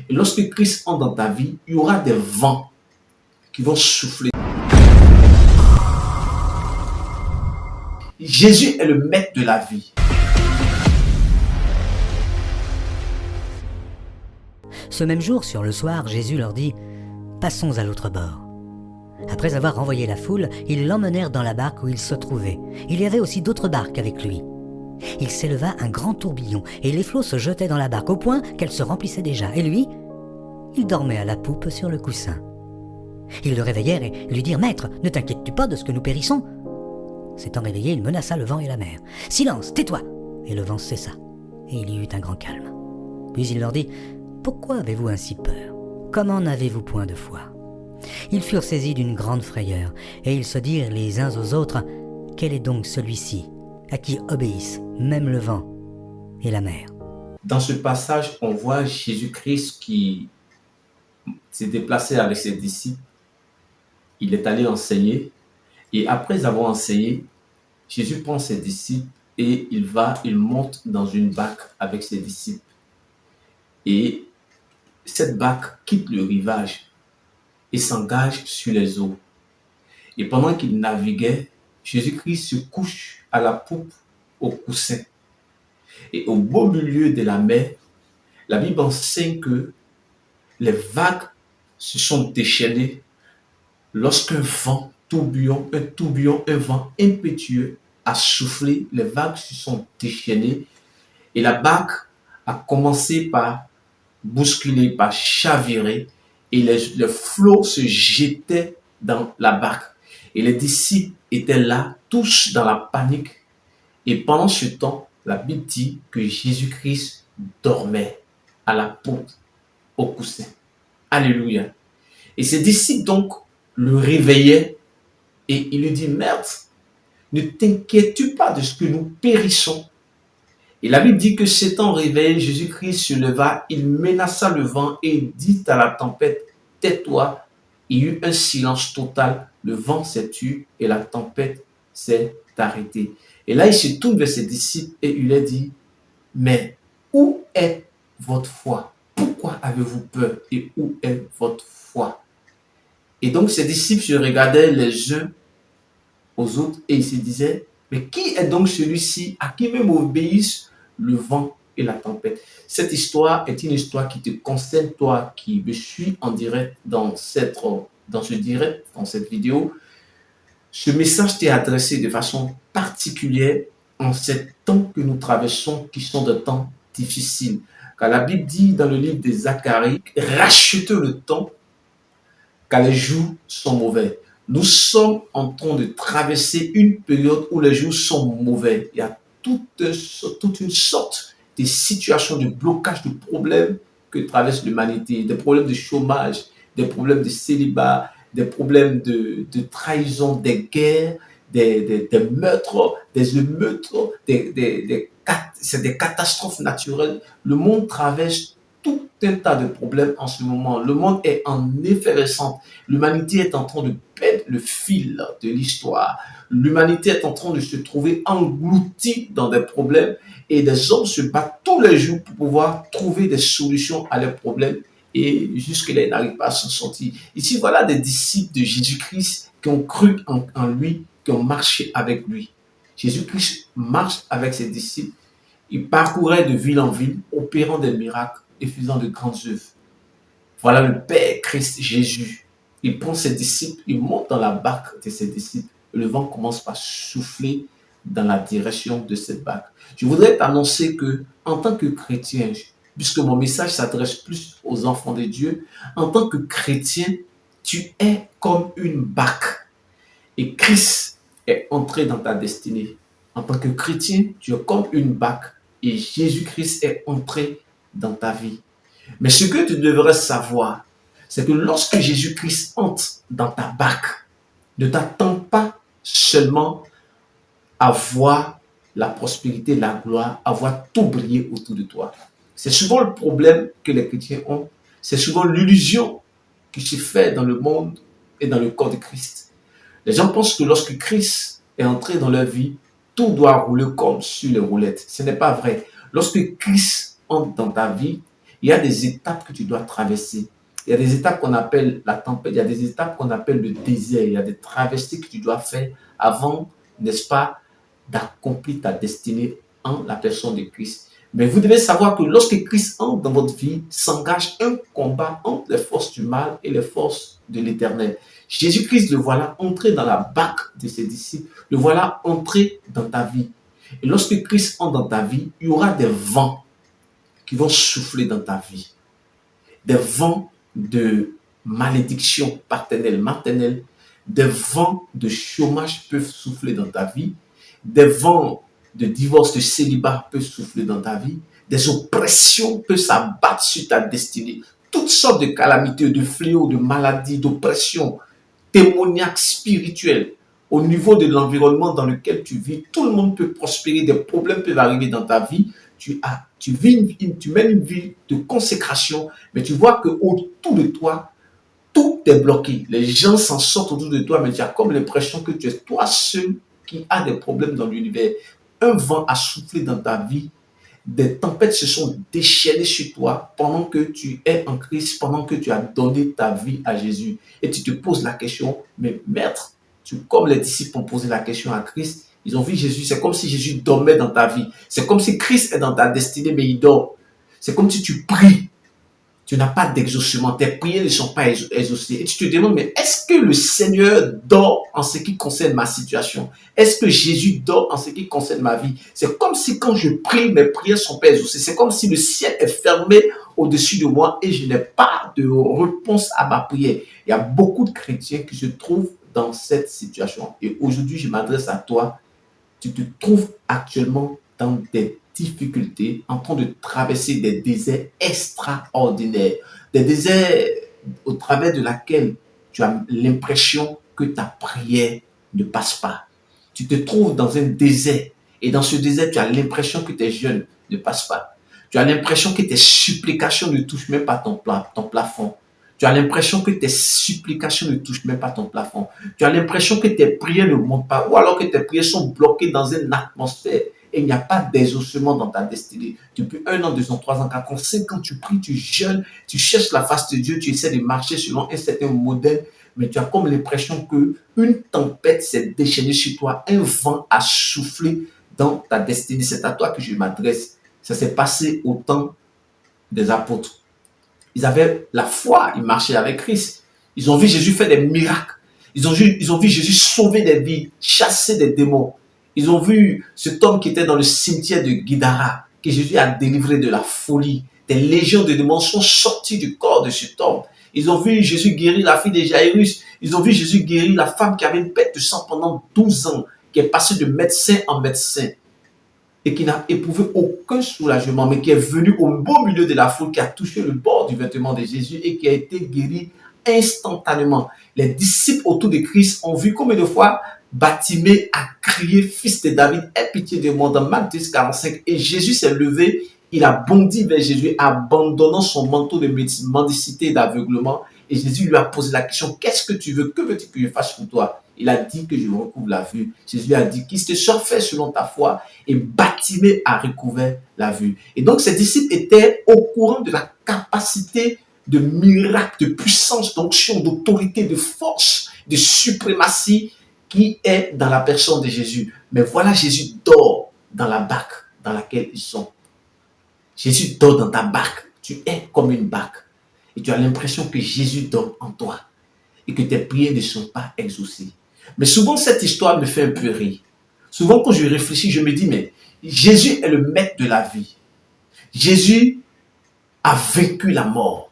Et lorsque Christ entre dans ta vie, il y aura des vents qui vont souffler. Jésus est le maître de la vie. Ce même jour, sur le soir, Jésus leur dit « Passons à l'autre bord ». Après avoir renvoyé la foule, ils l'emmenèrent dans la barque où il se trouvait. Il y avait aussi d'autres barques avec lui. Il s'éleva un grand tourbillon, et les flots se jetaient dans la barque au point qu'elle se remplissait déjà. Et lui, il dormait à la poupe sur le coussin. Ils le réveillèrent et lui dirent « Maître, ne t'inquiètes-tu pas de ce que nous périssons ?» S'étant réveillé, il menaça le vent et la mer. « Silence, tais-toi !» Et le vent cessa, et il y eut un grand calme. Puis il leur dit « Pourquoi avez-vous ainsi peur? Comment n'avez-vous point de foi ?» Ils furent saisis d'une grande frayeur, et ils se dirent les uns aux autres « Quel est donc celui-ci, à qui obéissent même le vent et la mer ?» Dans ce passage, on voit Jésus-Christ qui s'est déplacé avec ses disciples. Il est allé enseigner, et après avoir enseigné, Jésus prend ses disciples et il monte dans une barque avec ses disciples. Et cette barque quitte le rivage et s'engage sur les eaux. Et pendant qu'il naviguait, Jésus-Christ se couche à la poupe au coussin. Et au beau milieu de la mer, la Bible enseigne que les vagues se sont déchaînées lorsqu'un vent tourbillon, un vent impétueux a soufflé, les vagues se sont déchaînées et la barque a commencé par bousculer, par chavirer et les flots se jetaient dans la barque. Et les disciples étaient là, tous dans la panique. Et pendant ce temps, la Bible dit que Jésus-Christ dormait à la poupe, au coussin. Alléluia. Et ses disciples donc le réveillaient et il lui dit « Maître, ne t'inquiètes-tu pas de ce que nous périssons ?» Et la Bible dit que s'étant réveillé, Jésus-Christ se leva, il menaça le vent et il dit à la tempête « Tais-toi ». Il y eut un silence total, le vent s'est tu et la tempête s'est arrêtée. Et là, il se tourne vers ses disciples et il leur dit « Mais où est votre foi? Pourquoi avez-vous peur et où est votre foi ?» Et donc, ses disciples se regardaient les uns aux autres et ils se disaient « Mais qui est donc celui-ci à qui même obéissent le vent et la tempête ?» Cette histoire est une histoire qui te concerne, toi qui me suis en direct dans cette vidéo. Ce message t'est adressé de façon particulière en ces temps que nous traversons, qui sont des temps difficiles. Car la Bible dit dans le livre de Zacharie, rachetez le temps, car les jours sont mauvais. Nous sommes en train de traverser une période où les jours sont mauvais. Il y a toute une sorte de situations, de blocage, de problèmes que traverse l'humanité. Des problèmes de chômage, des problèmes de célibat, des problèmes de trahison, des guerres, des meurtres, des émeutes, c'est des catastrophes naturelles. Le monde traverse tout un tas de problèmes en ce moment. Le monde est en effervescence. L'humanité est en train de perdre le fil de l'histoire. L'humanité est en train de se trouver engloutie dans des problèmes et des hommes se battent tous les jours pour pouvoir trouver des solutions à leurs problèmes et jusque-là, ils n'arrivent pas à s'en sortir. Ici, voilà des disciples de Jésus-Christ qui ont cru en lui, qui ont marché avec lui. Jésus-Christ marche avec ses disciples. Il parcourait de ville en ville, opérant des miracles et faisant de grandes œuvres. Voilà le Père Christ Jésus. Il prend ses disciples, il monte dans la barque de ses disciples. Et le vent commence par souffler dans la direction de cette barque. Je voudrais t'annoncer que, en tant que chrétien, puisque mon message s'adresse plus aux enfants de Dieu, en tant que chrétien, tu es comme une barque. Et Christ est entré dans ta destinée. En tant que chrétien, tu es comme une barque. Et Jésus-Christ est entré dans ta vie. Mais ce que tu devrais savoir, c'est que lorsque Jésus-Christ entre dans ta barque, ne t'attends pas seulement à voir la prospérité, la gloire, à voir tout briller autour de toi. C'est souvent le problème que les chrétiens ont. C'est souvent l'illusion qui se fait dans le monde et dans le corps de Christ. Les gens pensent que lorsque Christ est entré dans leur vie, tout doit rouler comme sur les roulettes. Ce n'est pas vrai. Lorsque Christ entre dans ta vie, Il y a des étapes que tu dois traverser. Il y a des étapes qu'on appelle la tempête, il y a des étapes qu'on appelle le désert, il y a des traversées que tu dois faire avant, n'est-ce pas, d'accomplir ta destinée en la personne de Christ. Mais vous devez savoir que lorsque Christ entre dans votre vie, s'engage un combat entre les forces du mal et les forces de l'éternel. Jésus-Christ, le voilà entrer dans la barque de ses disciples, le voilà entrer dans ta vie. Et lorsque Christ entre dans ta vie, il y aura des vents qui vont souffler dans ta vie. Des vents de malédiction paternelle, maternelle, des vents de chômage peuvent souffler dans ta vie, des vents de divorce, de célibat peuvent souffler dans ta vie, des oppressions peuvent s'abattre sur ta destinée, toutes sortes de calamités, de fléaux, de maladies, d'oppressions, démoniaques, spirituelles. Au niveau de l'environnement dans lequel tu vis, tout le monde peut prospérer, des problèmes peuvent arriver dans ta vie. Tu mènes une vie de consécration, mais tu vois que autour de toi, tout est bloqué. Les gens s'en sortent autour de toi, mais tu as comme l'impression que tu es toi seul qui a des problèmes dans l'univers. Un vent a soufflé dans ta vie, des tempêtes se sont déchaînées sur toi pendant que tu es en Christ, pendant que tu as donné ta vie à Jésus. Et tu te poses la question, mais maître, comme les disciples ont posé la question à Christ, ils ont vu Jésus, c'est comme si Jésus dormait dans ta vie. C'est comme si Christ est dans ta destinée, mais il dort. C'est comme si tu pries, tu n'as pas d'exaucement, tes prières ne sont pas exaucées. Et tu te demandes, mais est-ce que le Seigneur dort en ce qui concerne ma situation? Est-ce que Jésus dort en ce qui concerne ma vie? C'est comme si quand je prie, mes prières ne sont pas exaucées. C'est comme si le ciel est fermé au-dessus de moi et je n'ai pas de réponse à ma prière. Il y a beaucoup de chrétiens qui se trouvent dans cette situation. Et aujourd'hui, je m'adresse à toi. Tu te trouves actuellement dans des difficultés, en train de traverser des déserts extraordinaires, des déserts au travers de laquelle tu as l'impression que ta prière ne passe pas. Tu te trouves dans un désert et dans ce désert, tu as l'impression que tes jeûnes ne passent pas. Tu as l'impression que tes supplications ne touchent même pas ton plafond. Tu as l'impression que tes supplications ne touchent même pas ton plafond. Tu as l'impression que tes prières ne montent pas ou alors que tes prières sont bloquées dans une atmosphère et il n'y a pas d'exaucement dans ta destinée. Depuis 1 an, 2 ans, 3 ans, 4 ans, 5 ans, tu pries, tu jeûnes, tu cherches la face de Dieu, tu essaies de marcher selon un certain modèle, mais tu as comme l'impression qu'une tempête s'est déchaînée sur toi, un vent a soufflé dans ta destinée. C'est à toi que je m'adresse. Ça s'est passé au temps des apôtres. Ils avaient la foi, ils marchaient avec Christ. Ils ont vu Jésus faire des miracles. Ils ont vu Jésus sauver des vies, chasser des démons. Ils ont vu cet homme qui était dans le cimetière de Guidara, que Jésus a délivré de la folie. Des légions de démons sont sortis du corps de cet homme. Ils ont vu Jésus guérir la fille de Jairus. Ils ont vu Jésus guérir la femme qui avait une perte de sang pendant 12 ans, qui est passée de médecin en médecin et qui n'a éprouvé aucun soulagement, mais qui est venu au beau milieu de la foule, qui a touché le bord du vêtement de Jésus et qui a été guéri instantanément. Les disciples autour de Christ ont vu combien de fois Bartimée a crié, fils de David, aie pitié de moi, dans Marc 10, 45, et Jésus s'est levé, il a bondi vers Jésus, abandonnant son manteau de mendicité et d'aveuglement, et Jésus lui a posé la question, qu'est-ce que tu veux, que veux-tu que je fasse pour toi? Il a dit que je recouvre la vue. Jésus a dit qu'il te soit fait selon ta foi, et Bartimée a recouvert la vue. Et donc ces disciples étaient au courant de la capacité de miracle, de puissance, d'onction, d'autorité, de force, de suprématie qui est dans la personne de Jésus. Mais voilà, Jésus dort dans la barque dans laquelle ils sont. Jésus dort dans ta barque. Tu es comme une barque. Et tu as l'impression que Jésus dort en toi. Et que tes prières ne sont pas exaucées. Mais souvent, cette histoire me fait un peu rire. Souvent, quand je réfléchis, je me dis, mais Jésus est le maître de la vie. Jésus a vaincu la mort.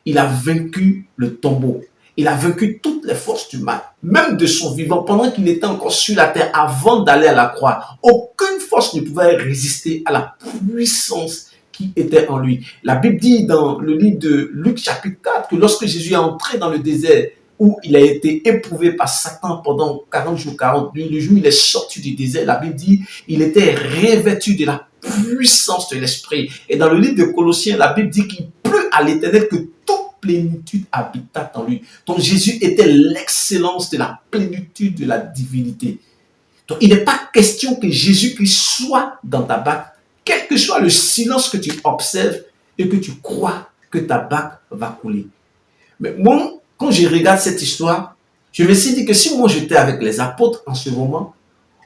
Il a vaincu le tombeau. Il a vaincu toutes les forces du mal, même de son vivant, pendant qu'il était encore sur la terre, avant d'aller à la croix. Aucune force ne pouvait résister à la puissance qui était en lui. La Bible dit dans le livre de Luc chapitre 4 que lorsque Jésus est entré dans le désert, où il a été éprouvé par Satan pendant 40 jours, 40 nuits, le jour où il est sorti du désert, la Bible dit il était revêtu de la puissance de l'Esprit. Et dans le livre de Colossiens, la Bible dit qu'il pleut à l'Éternel que toute plénitude habitat en lui. Donc Jésus était l'excellence de la plénitude de la divinité. Donc il n'est pas question que Jésus-Christ soit dans ta barque, quel que soit le silence que tu observes, et que tu crois que ta barque va couler. Mais moi, quand je regarde cette histoire, je me suis dit que si moi j'étais avec les apôtres en ce moment,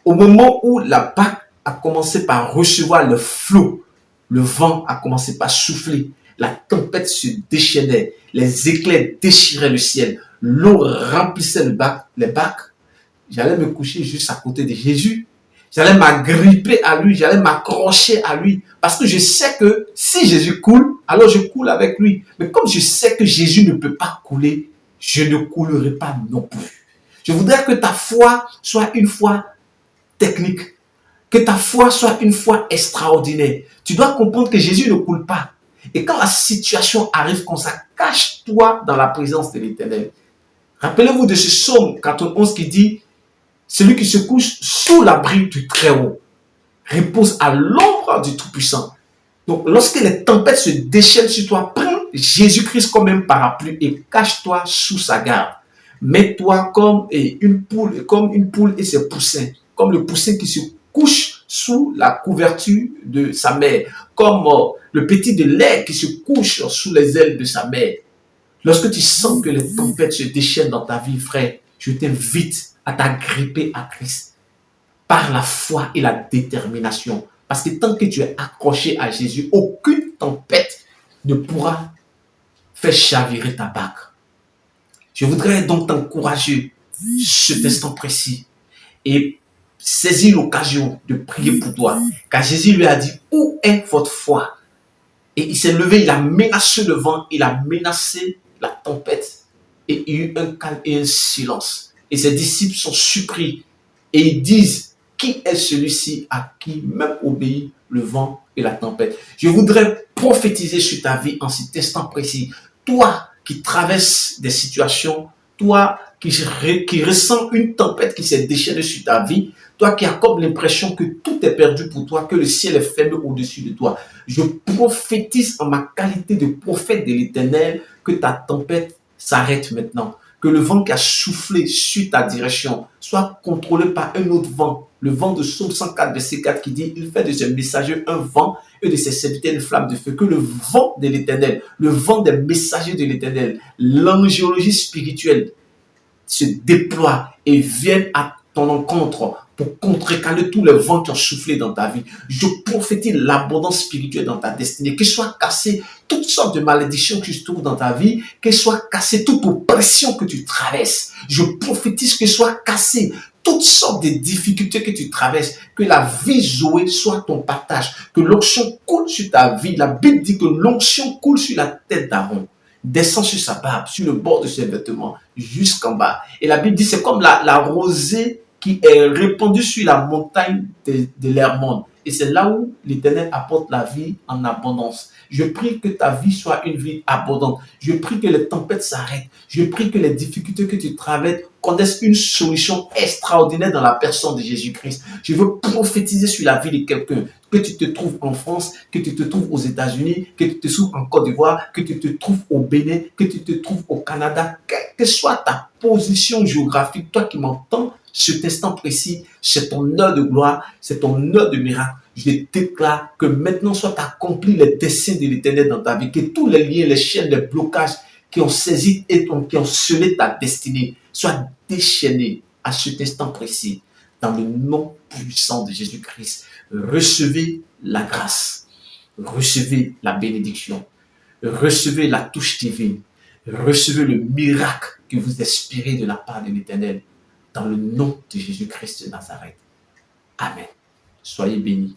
au moment où la barque a commencé par recevoir le flot, le vent a commencé par souffler, la tempête se déchaînait, les éclairs déchiraient le ciel, l'eau remplissait les barques, j'allais me coucher juste à côté de Jésus. J'allais m'agripper à lui, j'allais m'accrocher à lui. Parce que je sais que si Jésus coule, alors je coule avec lui. Mais comme je sais que Jésus ne peut pas couler, je ne coulerai pas non plus. Je voudrais que ta foi soit une foi technique. Que ta foi soit une foi extraordinaire. Tu dois comprendre que Jésus ne coule pas. Et quand la situation arrive comme ça, cache-toi dans la présence de l'Éternel. Rappelez-vous de ce psaume 91 qui dit « Celui qui se couche sous l'abri du Très-Haut repose à l'ombre du Tout-Puissant. » Donc, lorsque les tempêtes se déchaînent sur toi, prends Jésus-Christ comme un parapluie et cache-toi sous sa garde. Mets-toi comme une poule et ses poussins, comme le poussin qui se couche sous la couverture de sa mère, comme le petit de lait qui se couche sous les ailes de sa mère. Lorsque tu sens que les tempêtes se déchaînent dans ta vie, frère, je t'invite à t'agripper à Christ par la foi et la détermination. Parce que tant que tu es accroché à Jésus, aucune tempête ne pourra faire chavirer ta barque. Je voudrais donc t'encourager cet instant précis et saisir l'occasion de prier pour toi. Car Jésus lui a dit, où est votre foi? Et il s'est levé, il a menacé le vent, il a menacé la tempête. Et il y a eu un calme et un silence. Et ses disciples sont surpris. Et ils disent, qui est celui-ci à qui même obéit le vent et la tempête? Je voudrais prophétiser sur ta vie en cet instant précis. Toi qui traverses des situations, toi qui ressens une tempête qui s'est déchaînée sur ta vie, toi qui as comme l'impression que tout est perdu pour toi, que le ciel est fermé au-dessus de toi, je prophétise en ma qualité de prophète de l'Éternel que ta tempête s'arrête maintenant. Que le vent qui a soufflé sur ta direction soit contrôlé par un autre vent. Le vent de Psaume 104, verset 4 qui dit, il fait de ses messagers un vent et de ses serviteurs une flamme de feu. Que le vent de l'Éternel, le vent des messagers de l'Éternel, l'angiologie spirituelle se déploie et vienne à ton encontre pour contrecarrer tous les vents qui ont soufflé dans ta vie. Je prophétise l'abondance spirituelle dans ta destinée. Que soient cassées toutes sortes de malédictions qui se trouvent dans ta vie, que soit cassée toute oppression que tu traverses. Je prophétise que soit cassée toutes sortes de difficultés que tu traverses, que la vie Zoé soit ton partage, que l'onction coule sur ta vie. La Bible dit que l'onction coule sur la tête d'Aaron, descend sur sa barbe, sur le bord de ses vêtements, jusqu'en bas. Et la Bible dit c'est comme la rosée qui est répandue sur la montagne de l'Hermon. Et c'est là où l'Éternel apporte la vie en abondance. Je prie que ta vie soit une vie abondante. Je prie que les tempêtes s'arrêtent. Je prie que les difficultés que tu traverses connaissent une solution extraordinaire dans la personne de Jésus-Christ. Je veux prophétiser sur la vie de quelqu'un. Que tu te trouves en France, que tu te trouves aux États-Unis, que tu te trouves en Côte d'Ivoire, que tu te trouves au Bénin, que tu te trouves au Canada, quelle que soit ta position géographique, toi qui m'entends, cet instant précis, c'est ton heure de gloire, c'est ton heure de miracle. Je déclare que maintenant soit accompli les desseins de l'Éternel dans ta vie, que tous les liens, les chaînes, les blocages qui ont saisi et qui ont scellé ta destinée soient déchaînés à cet instant précis. Dans le nom puissant de Jésus-Christ, recevez la grâce, recevez la bénédiction, recevez la touche divine, recevez le miracle que vous espérez de la part de l'Éternel. Dans le nom de Jésus-Christ de Nazareth. Amen. Soyez bénis.